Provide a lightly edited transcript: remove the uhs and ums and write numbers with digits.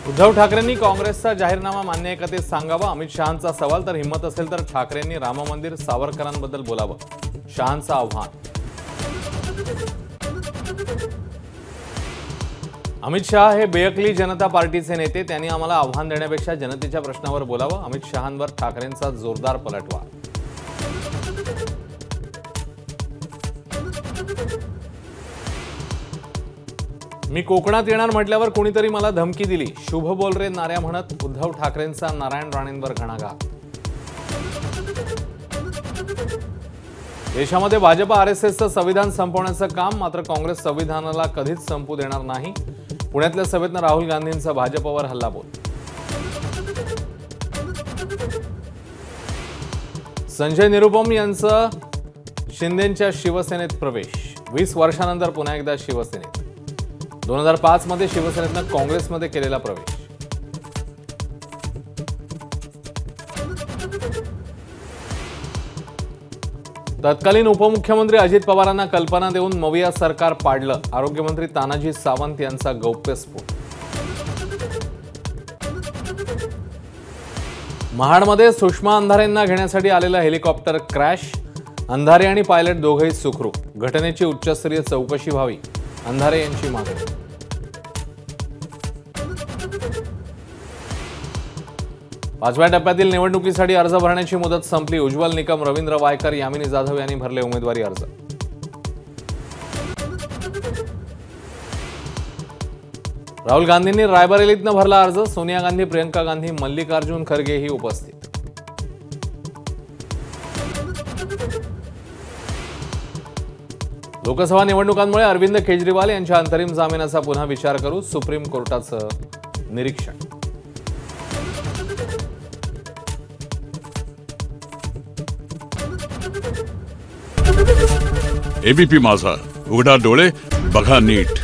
उद्धव ठाकरेंनी काँग्रेसचा जाहीरनामा मान्य आहे का ते सांगावं, अमित शहांचा सवाल। तर हिम्मत असेल तर ठाकरेंनी राम मंदिर सावरकरांबद्दल बोलावं, शहांचं आव्हान। अमित शहा हे बेअकली जनता पार्टीचे नेते, त्यांनी आम्हाला आव्हान देण्यापेक्षा जनतेच्या प्रश्नावर बोलावं, अमित शहांवर ठाकरेंचा जोरदार पलटवार। मी कोकणात येणार म्हटल्यावर कोणीतरी मला धमकी दिली, शुभ बोल रे नाऱ्या म्हणत उद्धव ठाकरेंचा नारायण राणेंवर घणाघात। देशामध्ये भाजप आरएसएसचं संविधान संपवण्याचं काम, मात्र काँग्रेस संविधानाला कधीच संपू देणार नाही। पुण्यातल्या सभेतनं राहुल गांधींचा भाजपवर हल्लाबोल। संजय निरुपम यांचा शिंदेंच्या शिवसेनेत प्रवेश, 20 वर्षांनंतर पुन्हा एकदा शिवसेनेत। 2005 मध्ये शिवसेनेतनं काँग्रेसमध्ये केलेला प्रवेश। तत्कालीन उपमुख्यमंत्री अजित पवारांना कल्पना देऊन मविया सरकार पाडलं, आरोग्यमंत्री तानाजी सावंत यांचा गौप्यस्फोट। महाडमध्ये सुषमा अंधारेंना घेण्यासाठी आलेलं हेलिकॉप्टर क्रॅश, अंधारे आणि पायलट दोघेही सुखरूप। घटनेची उच्चस्तरीय चौकशी व्हावी, अंधारे यांची मागणी। पाचव्या टप्प्यातील निवडणुकीसाठी अर्ज भरण्याची मुदत संपली, उज्ज्वल निकम, रवींद्र वायकर, यामिनी जाधव यांनी भरले उमेदवारी अर्ज। राहुल गांधींनी रायबरेलीतनं भरला अर्ज, सोनिया गांधी, प्रियंका गांधी, मल्लिकार्जुन खरगेही उपस्थित। लोकसभा निवडणुकांमुळे अरविंद केजरीवाल यांच्या अंतरिम जामिनाचा पुन्हा विचार करू, सुप्रीम कोर्टाचं निरीक्षण। एबीपी माझा, उघडा डोळे बघा नीट।